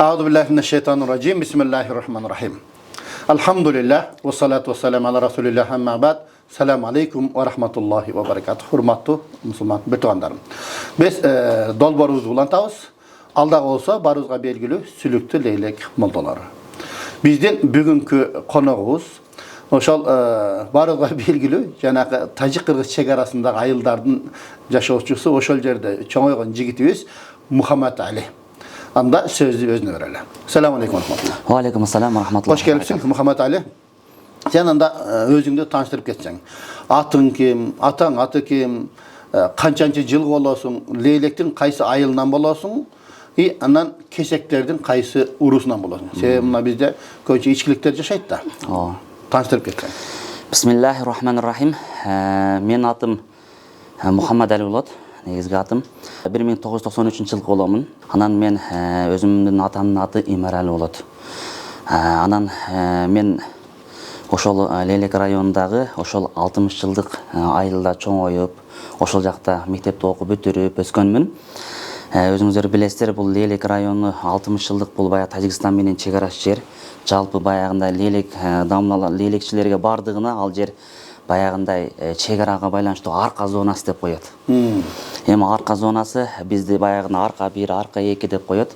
A'udzubillahiminasyaitonirrajim. Bismillahirrahmanirrahim. Alhamdulillah ve salatu vesselam ala Resulillah amma ba'd. Selamun aleyküm ve rahmetullahi ve berekatuh. Hurmatlı Müslüman bütüganlarım. Biz dolbarımızı ulantabız. Alдағы olsa barımızga belgili sülüktü leylek moldaları. Bizden bugünkü konuğumuz oşal barımızga belgili janagı Tajik-Kırgız chegarasındagı ayıldardın jaşoочусу oşol jerde çoğoygon jigitibиz Muhammed Ali. Anda sözü özüne verelim. Selamun aleyküm ve rahmetullah. Wa aleykum assalam ve rahmetullah. Hoş gelipsin Muhammed Ali. Sen anda özüңdü tanıştırıp ketsen. Atın kim, ataң аты kim, kançanчı jıl bolosуң, leylektin kaysı ayılından bolosуң, andan keseklerden kaysı urusundan bolosуң. Sen mına bizde köçe içkilikler jaşayt da. Tanıştırıp ketsen. Bismillahirrahmanirrahim. Men atım Muhammed Ali болот. Негизги атым 1993-жылы боламын. Анан мен өзүмдүн атамдын аты Имар Али болот. Анан мен ошол Лейлек районундагы ошол 60 жылдык айылда чоңоюп, ошол жакта мектепти окуп бүтүрүп өскөнмүн. Өзүңүздөр билесиздер, бул Лейлек району 60 жылдык бул баягы Тажикстан менен чегараш жер. Жалпы баягында Лейлек дамлалар, лейлekчилерге бардыгына ал жер баягындай чегарага байланыштуу арка зонасы деп коет. Эми арка зонасы бизди баягына арка 1, арка 2 деп коет.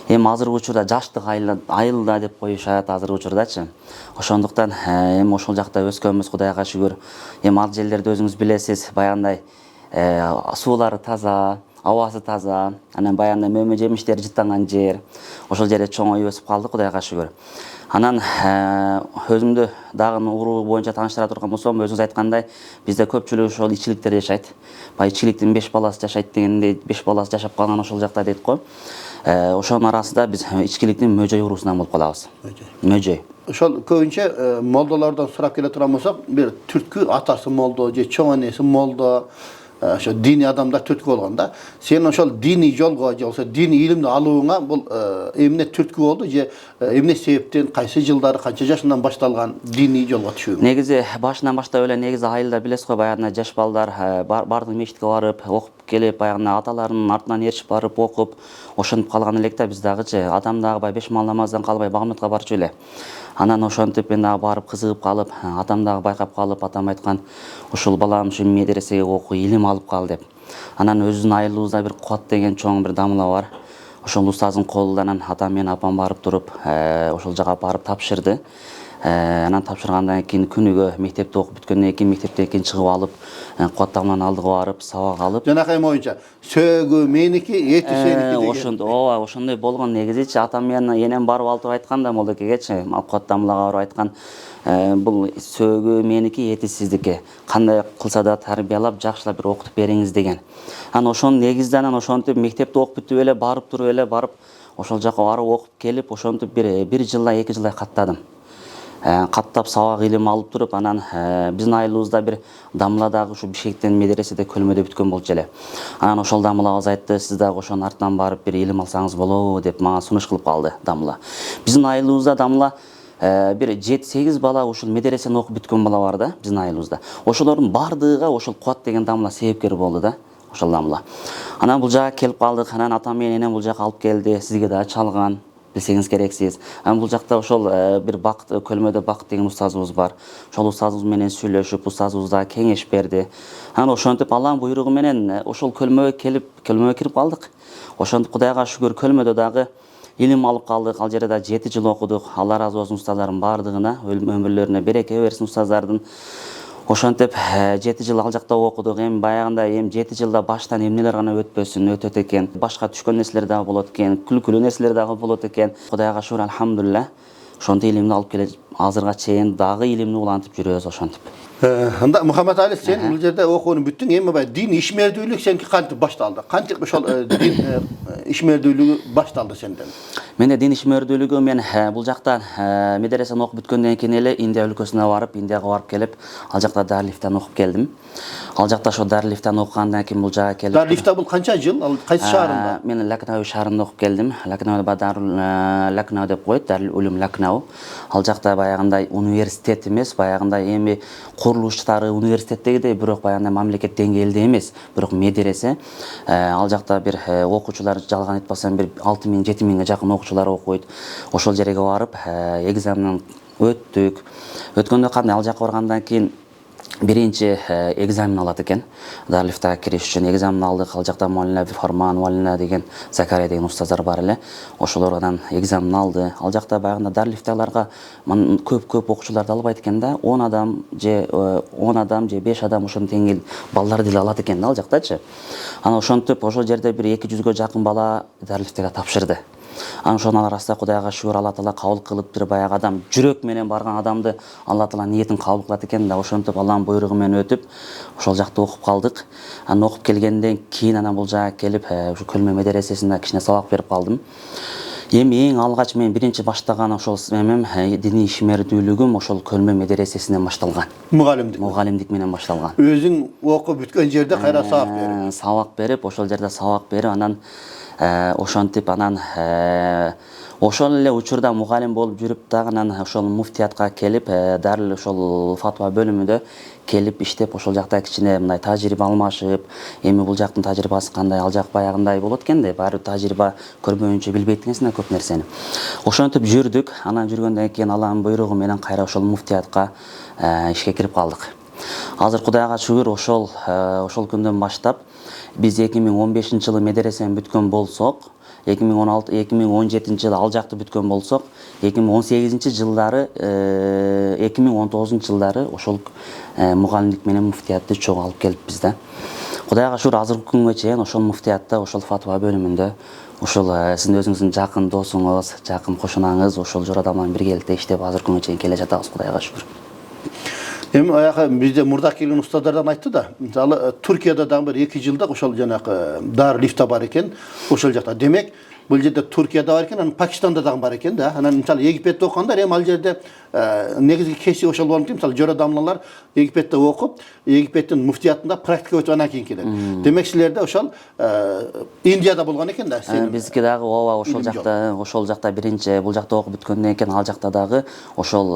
Эми азыркы учурда жаштык айылда деп коюшат азыркы учурдачы. Ошондуктан эми ошол жакта өскөнбүз, Кудайга шүгүр. Эми ал жерлерди өзүңүз билесиз, баягындай суулары таза, абасы таза, анан баягындай мөмө жемиштери жыттанган жер. Ошол жерде чоңоюп өсүп калдык, Кудайга шүгүр. Анан өзүмдү дагы уруу боюнча тааныштыра турган болсом, өзүңүз айткандай, бизде көпчүлүк ошол ичкиликтер жашайт. Бай ичкиликтин 5 баласы жашайт дегендей, 5 баласы жашап калган ошол жакта дейт го. Ошонун арасында биз ичкиликтин мөжөй уруусунан болуп калабыз. Мөжөй. Ошол көбүнчө молдолордон сурап келе турган болсок, бир түрткү атасы молдо же чоң энеси молдо, ошо дини адамдар түрткү болгондо, сен ошол дини жолго же болсо дини илимди алууңа бул эмне түрткү болду же эмне себептен, кайсы жылдары, канча жашынан башталган дини жолго түшүүң? Негизи башынан баштап эле негизи айылда билесиз го, баягы жаш балдар бардык мечитке барып, окуп келип, баягы аталарынын артынан ээрчип барып окуп, ошентип калган электе биз дагычы адам дагы бай 5 мал намаздан калбай багмытка барчу эле. Анан ошентип мен дагы барып кызыгып калып, атам дагы байкап калып, атам айткан, ушул балам ушу медресеге окуу, илим алып кал деп. Анан өзүнүн айылыбызда бир Куат деген чоң бир дамла бар. Ошол устаздын колунан атам менен апам барып туруп, ошол жака барып тапшырды. Анан тапшыргандан кийин күнүгө мектепти окуп бүткөндөн кийин мектептен кийин чыгып алып, Куат дамланын алдыга барып сабак алып. Жанакай боюнча сөөгү меники, эти сеники деген. Ооба, ошондой болгон негизичи атам менен энем барып алып айткан да молдокегечи, Куат дамлага барып айткан, бул сөөгү меники, эти сиздики. Кандай кылса да тарбиялап, жакшылап бир окутуп бериңиз деген. Анан ошонун негизинен ошентип мектепти окуп бүтүп эле барып туруп эле барып ошол жака барып окуп келип, ошентип бир жылдай, 2 жылдай каттадым. Каттап сабак илим алып туруп, анан биздин айылыбызда бир дамладагы ушу Бишкектен медреседе көлмөдө бүткөн болчу эле. Анан ошол дамлабыз айтты, сиз дагы ошонун артынан барып бир илим алсаңыз болобу деп мага сунуш кылып калды дамла. Биздин айылыбызда дамла бир 7-8 бала ушул медресени окуп бүткөн бала бар да биздин айылыбызда. Ошолордун бардыгы ошол Куат деген дамла себепкер болду да, ошол дамла. Анан бул жака келип калдык, анан атам менен энем бул жака алып келди, сизге да чалган. Билсеңиз керексиз. Анан бул жакта ошол бир Бакыт, Көлмөдө Бакыт деген устазыбыз бар. Ошол устазыбыз менен сүйлөшүп, устазыбыз да кеңеш берди. Анан ошентип Алланын буйругу менен ошол көлмөгө кирип калдык. Ошентип Кудайга шүгүр көлмөдө дагы илим алып калдык. Ал жерде да 7 жыл окудук. Алла разы болсун устаздардын бардыгына, өмүрлөрүнө береке берсин устаздардын. Ошентип 7 жыл ал жакта окудук. Эми баягында 7 жылда баштан эмнелер гана өтпөсүн, өтөт экен. Башка түшкөн нерселер дагы болот экен, күлкүлүү нерселер дагы болот экен. Кудайга шүгүр, алхамдулилла. Ошонтип илимди алып келе азырга чейин дагы илимди улантып жүрөбүз ошентип. Анда Muhammed Ali, sen бул жерде окууну бүттүң, эми бай дин ишмердүүлүк сеники кантип башталды? Кантип ошол дин ишмердүүлүгү башталды сенден? Менде дин ишмердүүлүгү мен бул жакта медресени окуп бүткөндөн кийин эле Индия өлкөсүнө барып, Индияга барып келип, ал жакта Дарилифтан окуп келдим. Ал жакта ошо Дарилифтан окугандан кийин бул жака келип. Дарилифта бул канча жыл? Ал кайсы шаарында? Мен Лакнау шаарында окуп келдим. Лакнау Бадарул Лакнау деп коет, Дарул Улум Лакнау. Ал жакта баягындай университет эмес, баягындай эми курулуштары университеттегидей, бирок баягындай мамлекет деңгээлде эмес, бирок медресе. Ал жакта бир окуучулар, жалган айтпасам, бир 6000-7000ге жакын окуучулар окуйт. Ошол жерге барып, экзаменин өттүк. Өткөндө кандай, ал жакка баргандан кийин биринчи экзамен алат экен. Дарылифтага кириш үчүн экзамен алдык. Ал жакта Муаллина Фарман, Муаллина деген, Закария деген устаздар бар эле. Ошолордон экзамен алды. Ал жакта баягында дарылифталарга көп окуучуларды албайт экен да. 10 адам же 5 адам ошондон тең балдар деле алат экен да ал жактачы. Ана ошентип ошол жерде бир 200гө жакын бала дарылифтага тапшырды. Анан ошонун арасында Кудайга шүгүр, Алла Таала кабыл кылып, бир баягы адам жүрөк менен барган адамды Алла Таала ниетин кабыл кылат экен да. Ошентип Алланын буйругу менен өтүп, ошол жакта окуп калдык. Анан окуп келгенден кийин анан бул жака келип, ушу Көлмө медресесинде кичине сабак берип калдым. Эми эң алгач мен биринчи баштаган ошол эмем, диний ишмердүүлүгүм ошол Көлмө медресесинен башталган. Мугалимдик менен башталган. Өзүң окуп бүткөн жерде кайра сабак берип. Сабак берип, ошол жерде сабак берип, анан ошентип анан ошол эле учурда мугалим болуп жүрүп дагы анан ошол муфтиятка келип, дарыл ошол фатва бөлүмүндө келип иштеп, ошол жакта кичине мындай тажрыйба алмашып, эми бул жактын тажрыйбасы кандай, ал жак баягындай болот экен да, баары тажрыйба көрбөйүнчө билбейт экенсиң да көп нерсени. Ошентип жүрдүк, анан жүргөндөн кийин Алланын буйругу менен кайра ошол муфтиятка ишке кирип калдык. Азыр Кудайга шүгүр, ошол күндөн баштап биз 2015-жылы медресени бүткөн болсок, 2016-2017 жылы ал жакты бүткөн болсок, 2018-жылдары, 2019-жылдары ошол мугалимдик менен муфтиятты чогуу алып келипбиз да. Кудайга шүгүр, азыркы күнгө чейин ошол муфтиятта, ошол фатва бөлүмүндө, ошол сиздин өзүңүздүн жакын досуңуз, жакын кошунаңыз, ошол жора менен биргеликте иштеп, азыркы күнгө чейин келе жатабыз, Кудайга шүгүр. Эми аяка бизде мурда келген устаздардан айтты да, мисалы Туркияда дагы бир 2 жылдык ошол жанагы Дарылифта бар экен, ошол жакта. Демек, бул жерде Туркияда бар экен, анан Пакистанда дагы бар экен да. Анан мисалы Египетте окугандар эми ал жерде негизги кеси ошол болуп, мисалы жора дамлалар Египетте окуп, Египеттин муфтиятында практика өтүп анан кийин келет. Демек силерде ошол Индияда болгон экен да. Бизге дагы ооба ошол жакта биринчи бул жакта окуп бүткөндөн кийин ал жакта дагы ошол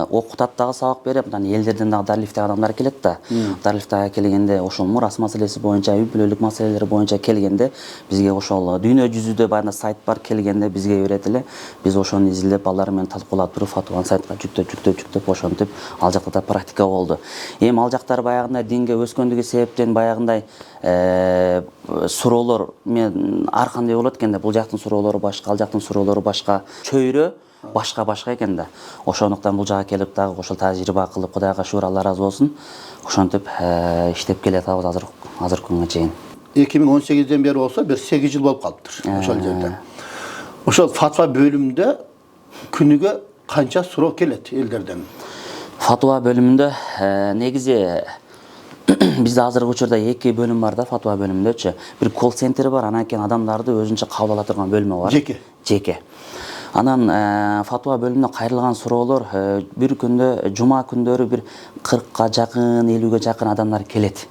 окутат дагы сабак берип, анан элдерден дагы дарылифтага адамдар келет да. Дарылифтага келгенде ошол мурас маселеси боюнча, үй бүлөлүк маселелер боюнча келгенде бизге ошол дүйнө жүзүдө баана сайт бар, келгенде бизге берет эле. Биз ошону изилдеп, балдар менен талкуулап туруп, фатваны сайтка жүктөп ошентип ал жакта да практика болду. Эми ал жактар баягындай динге өскөндүгү себептен баягындай суроолор мен ар кандай болот экен да. Бул жактын суроолору башка, ал жактын суроолору башка, чөйрө башка экен да. Ошондуктан бул жака келип дагы ошол тажрыйба кылып, Кудайга шүгүр, Алла разы болсун, ошентип иштеп келатабыз азыркы күнгө чейин. 2018-ден бери болсо бир 8 жыл болуп калыптыр ошол жерде. Ошол фатва бөлүмүндө күнүгө канча суроо келет элдерден? Фатва бөлүмүндө негизи бизде азыркы учурда 2 бөлүм бар да, фатва бөлүмүндөчү. Бир колл-центр бар, анан кийин адамдарды өзүнчө кабыл ала турган бөлмө бар. Жеке. Анан фатва бөлүмүнө кайрылган суроолор бир күндө, жума күндөрү бир 40га жакын, 50ге жакын адамдар келет.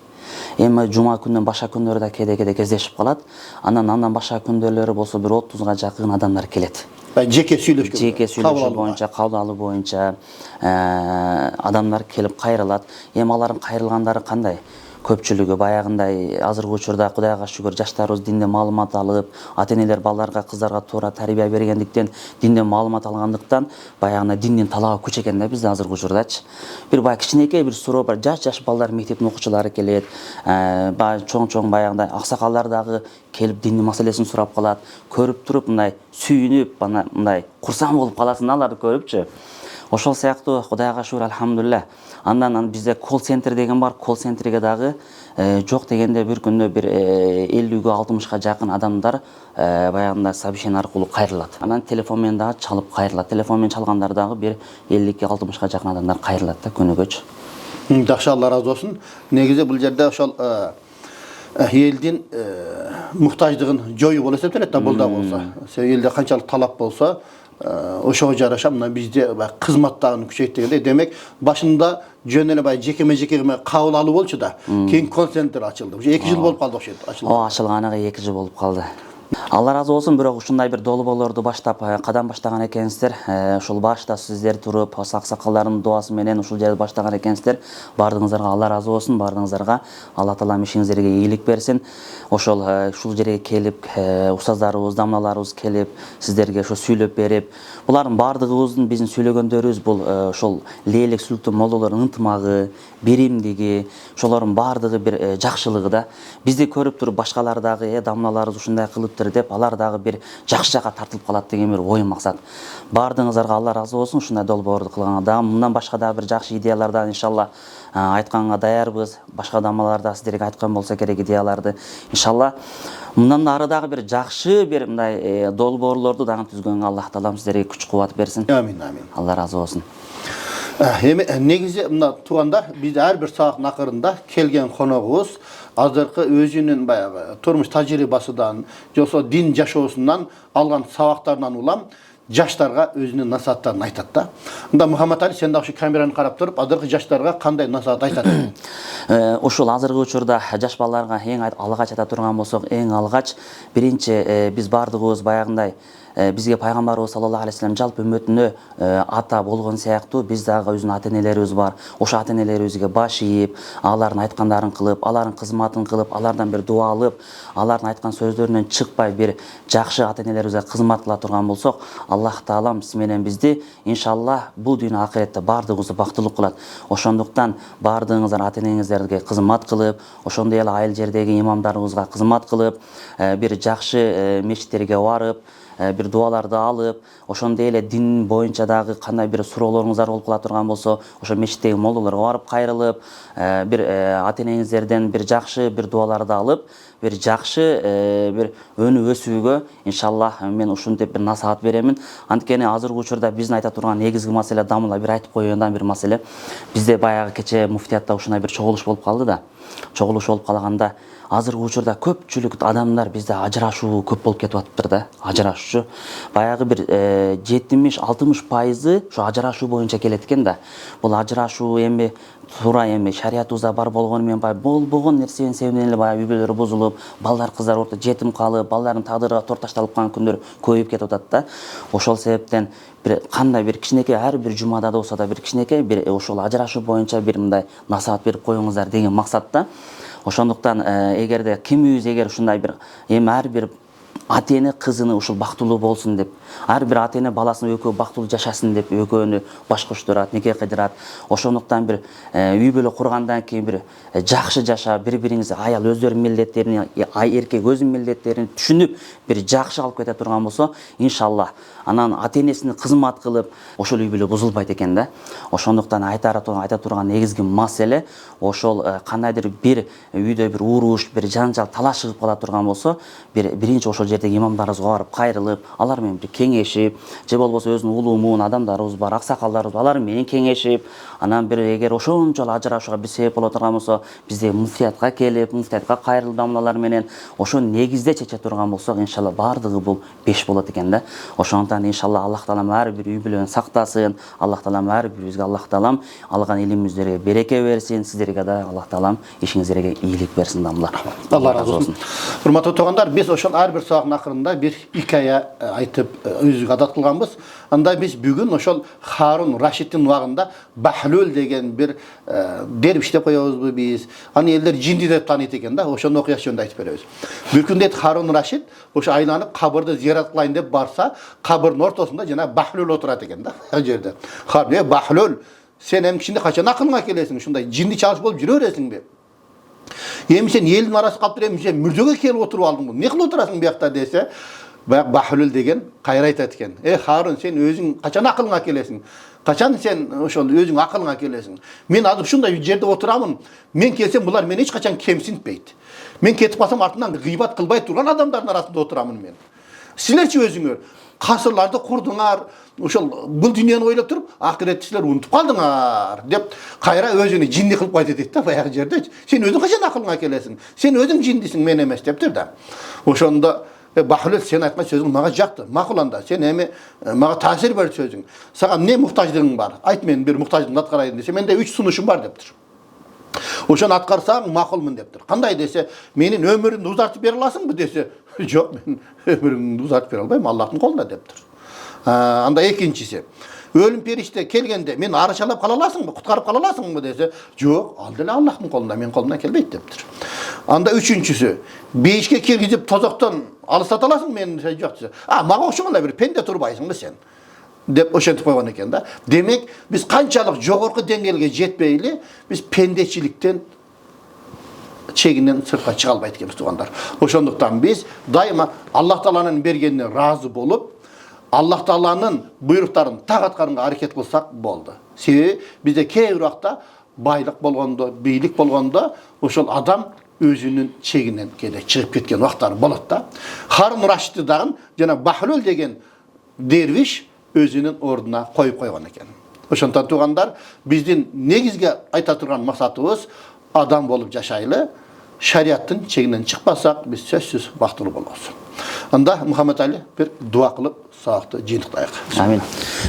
Эми жума күндөн башка күндөрү да кээде кездешип калат. Андан башка күндөлөрү болсо бир 30га жакын адамдар келет. Жеке сүйлөшүү боюнча, кабыл алуу боюнча адамдар келип кайрылат. Эми алардын кайрылгандары кандай? Көпчүлүгү баягындай азыркы учурда Кудайга шүгүр жаштарыбыз динден маалымат алып, ата-энелер балдарга, кыздарга туура тарбия бергендиктен, динден маалымат алгандыктан баягындай диндин талабы күч экен да бизде азыркы учурдачы. Бир баягы кичинекей бир суроо бар, жаш балдар, мектептин окуучулары келет. Чоң баягындай аксакалдар дагы келип диндин маселесин сурап калат. Көрүп туруп мындай сүйүнүп, мындай курсан болуп каласың да аларды көрүпчү. Ошол сыяктуу Кудайга шүгүр, алхамдулилля. Андан бизде колл-центр деген бар. Колл-центрге дагы жок дегенде бир күндө бир 50ге 60га жакын адамдар баягында сообщение аркылуу кайрылат. Анан телефон менен дагы чалып кайрылат. Телефон менен чалгандар дагы бир 50ге 60га жакын адамдар кайрылат да күнүгөчү. Жакшы, Алла разы болсун. Негизи бул жерде ошол элдин муктаждыгын жоюу болуп эсептелет да, бул да болсо. Элде канчалык талап болсо, ошого жараша мына бизде кызматтагын күчөйт. Демек, башында жөн эле бай жекеме кабыл алуу болчу да, кийин колл-центр ачылды. Уже 2 жыл болуп калды ошо ачылган. Ачылганыга 2 жыл болуп калды. Алла разы болсын, бирок ушундай бир долбоолорду баштап кадам баштаган экенсиздер. Ушул башта сиздер туруп, аксакалдардын дуасы менен ушул жерди баштаган экенсиздер. Бардыгыңыздарга Алла разы болсын, бардыгыңыздарга Алла таалам ишиңиздерге ийгилик берсин. Ушул жерге келип, устаздарыбыз, дамналарыбыз келип, сиздерге ошо сүйлөп берип, булардын бардыгыбыздын биздин сүйлөгөндөрүбүз бул ошол лейлик сүлтүн молдолордун ынтымагы, биримдиги, ошолордун бардыгы бир жакшылыгы да. Бизди көрүп туруп башкалар дагы дамналарыбыз ушундай кылыптыр деп, алар дагы бир жакшы жакка тартылып калат деген бир ой максат. Бардыгыңыздарга Алла разы болсын ушундай долбоорду кылганга. Мындан башка дагы бир жакшы идеялардан иншалла айтканга даярбыз. Башка дамналар да сиздерге айткан болсо керек идеяларды. Иншалла мындан ары дагы бир жакшы бир мындай долбоорлорду дагы түзгөнгө Аллах таалам сиздерге күч кубат берсин. Амин, амин. Алла разы болсын. Негизи мына туугандар, биз ар бир сабактын акырында келген коногубуз азыркы өзүнүн баягы турмуш тажрыйбасынан, жосо дин жашоосунан алган сабактарынан улам жаштарга өзүнүн насааттарын айтат да. Мында Мухаммад Али, сен дагы камераны карап туруп, азыркы жаштарга кандай насаат айтат? Ушул азыркы учурда жаш балдарга эң алгач айта турган болсок, эң алгач биринчи биз бардыгыбыз баягындай бизге пайгамбарыбыз саллаллаху алейхи вассалам жалпы үммөтүнө ата болгон сыяктуу биз дагы өзүнүн ата-энелерибиз бар. Ошо ата-энелерибизге баш ийип, алардын айткандарын кылып, алардын кызматын кылып, алардан бир дуа алып, алардын айткан сөздөрүнөн чыкпай бир жакшы ата-энелерибизге кызмат кыла турган болсок, Аллах таалам биз менен бизди иншалла бул дүйнө акыретте бардыгыбызды бактылуу кылат. Ошондуктан бардыгыңыздар ата-энеңиздерге кызмат кылып, ошондой эле айыл жердеги имамдарыбызга кызмат кылып, бир жакшы мечиттерге барып, бир дуаларды алып, ошондой эле дин боюнча дагы кандай бир суроолоруңуздар болуп кала турган болсо, ошо мечиттеги молдолорго барып кайрылып, бир ата-энеңиздерден бир жакшы бир дуаларды алып, бир жакшы бир өнүп өсүүгө иншалла мен ушинтип бир насаат беремин. Анткени азыркы учурда биздин айта турган негизги маселе, дамыла бир айтып коеюндан бир маселе. Бизде баягы кече муфтиятта ушундай бир чогулуш болуп калды да. Чогулуш болуп калганда азыркы учурда көпчүлүк адамдар бизде ажырашуу көп болуп кетип атыптыр да. Ажырашуучу баягы бир 70-60% ошо ажырашуу боюнча келет экен да. Бул ажырашуу эми туура эми шариятыбызда бар болгону менен баягы болбогон нерсенин себебинен эле баягы үй бүлөлөр бузулуп, балдар кыздар орто жетим калып, балдардын тагдырга тор ташталып калган күндөр көбөйүп кетип атат да. Ошол себептен бир кандай бир кичинекей ар бир жумада да болсо да бир кичинекей бир ошол ажырашуу боюнча бир мындай насаат берип коюңуздар деген максатта. Ошондуктан эгерде кимибиз эгер ушундай бир эми ар бир ата-эне кызыны ушул бактылуу болсун деп, ар бир ата-эне баласын экөө бактылуу жашасын деп экөөнү баш коштурат, нике кыдырат. Ошондуктан бир үй бүлө кургандан кийин бир жакшы жашап, бири-бириңизди аял өздөрүнүн милдеттерин, эркек өзүнүн милдеттерин түшүнүп, бир жакшы алып кете турган болсо, иншалла анан ата-энесине кызмат кылып, ошол үй бүлө бузулбайт экен да. Ошондуктан айта турган негизги маселе ошол кандайдыр бир үйдө бир уруш, бир жанжал, талаш чыгып кала турган болсо, биринчи ошол жердеги имамдарыбызга барып кайрылып, алар менен бир кеңешип, же болбосо өзүнүн улуумун адамдарыбыз бар, аксакалдарыбыз, алар менен кеңешип, анан бир эгер ошончол ажырашууга бир себеп боло турган болсо, бизде муфтиятка келип, муфтиятка кайрылып дамлалар менен ошо негизде чече турган болсок, иншалла бардыгы бул беш болот экен да. Ошондуктан иншалла Аллах таалам ар бир үй бүлөнү сактасын. Аллах таалам ар бирибизге Аллах таалам алган илимибизге береке берсин. Сиздерге да Аллах таалам ишиңиздерге ийгилик берсин дамлар. Алла разы болсун. Урматтуу туугандар, биз ошол ар бир сабактын акырында бир хикая айтып өзүбүзгө адат кылганбыз. Анда биз бүгүн ошол Харун Рашидтин убагында Бахлул деген бир дервиш деп коебузбу биз. Аны элдер жинди деп тааныйт экен да. Ошонун окуясы жөнүндө айтып беребиз. Бир күн дейт Харун Рашид ошо айланып кабырды зиярат кылайын деп барса, кабырдын ортосунда жана Бахлул отурат экен да. Ал жерде. Харун: "Бахлул, сен эми кичинде качан акылыңа келесиң? Ушундай жинди чалыш болуп жүрө бересиңби? Эми сен элдин арасында калып туруп, эми сен мүрдөгө келип отуруп алдың. Не кылып отурасың буякта?" десе, баягы Бахлул деген кайра айтат экен: Харун, сен өзүң качан акылыңа келесиң? Качан сен ошол өзүң акылыңа келесиң? Мен азыр ушундай жерде отурамын. Мен келсем булар мени эч качан кемсинтпейт. Мен кетип калсам артынан гыйбат кылбай турган адамдардын арасында отурамын мен. Силерчи өзүңөр касырларды курдуңар, ошол бул дүйнөнү ойлоп туруп, акыретти силер унутуп калдыңар деп кайра өзүнү жинди кылып айтат дейт да баягы жерде. Сен өзүң качан акылыңа келесиң? Сен өзүң жиндисиң, мен эмес дептир да. Ошондо Бахлул, сен айткан сөзүң мага жакты. Макул анда. Сен эми мага таасир берди сөзүң. Сага эмне муктаждыгың бар? Айт, мен бир муктаждыгымды аткарайын десе, менде 3 сунушум бар дептир. Ошону аткарсаң макулмун дептир. Кандай десе, менин өмүрүмдү узартып бере аласыңбы десе, Жоқ, мен өміріңді ұзартып бере алмаймын, Аллахтың қолында деп тұр. Анда екіншісі, өлім періште келгенде мен арашалап қала аласың ба, құтқарып қала аласың ба десе, жоқ, алды Аллахтың қолында, мен қолымнан келмейді деп тұр. Анда үшіншісі, бейішке кіргізіп тозақтан алыстата аласың, мен жоқ десе, маған оқшығанда бір пенде тұрбайсың ба сен? Деп ошентип қойған екен да. Демек, біз қаншалық жоғарғы деңгейге жетпейлі, біз пендешіліктен чегінен сыртқа шыға алмайды екенбіз туғандар. Ошондуктан біз дайыма Аллах Тааланын бергеніне разы болып, Аллах Тааланын бұйрықтарын тағатқанға әрекет қылсақ болды. Себебі бізде кейбір уақытта байлық болғанда, бийлік болғанда, ошол адам өзінің чегінен кейде шығып кеткен уақыттар болады да. Харун Рашидтің жана Бахлул деген дервиш өзінің орнына қойып қойған екен. Ошондон туғандар, біздің негізге айта тұрған мақсатыбыз адам болып жашайлы, шариаттың чегінен шықпасақ, біз сөзсіз бақытлы боламыз. Анда Мухаммед Али бір дуа қылып сабақты жиынтықтайық. Амин.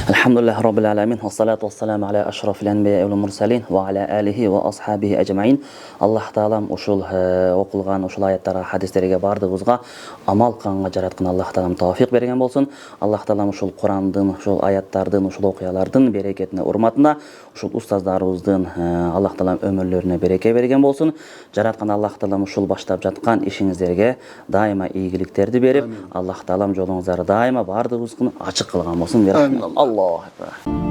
Алхамдулиллахи раббил аламин, вассалату вассаламу аля ашрафил анбия вал мурсалин ва аля алихи ва асхабихи ажмаин. Аллах Таалам ушул окулган ушул аяттарга, хадистерге бардыгыбызга амал кылганга жараткан Аллах Таалам тауфик берген болсун. Аллах Таалам ушул Курандын, ушул аяттардын, ушул окуялардын берекетине, урматына, ушул устаздарыбыздын Аллах Таалам өмүрлөрүнө береке берген болсун. Жараткан Аллах Таалам ушул баштап жаткан ишиңиздерге дайыма ийгиликтерди берип, Аллах Таалам жолуңуздарды дайыма бардыгыбыздын ачык кылган болсун. Аллаху акбар.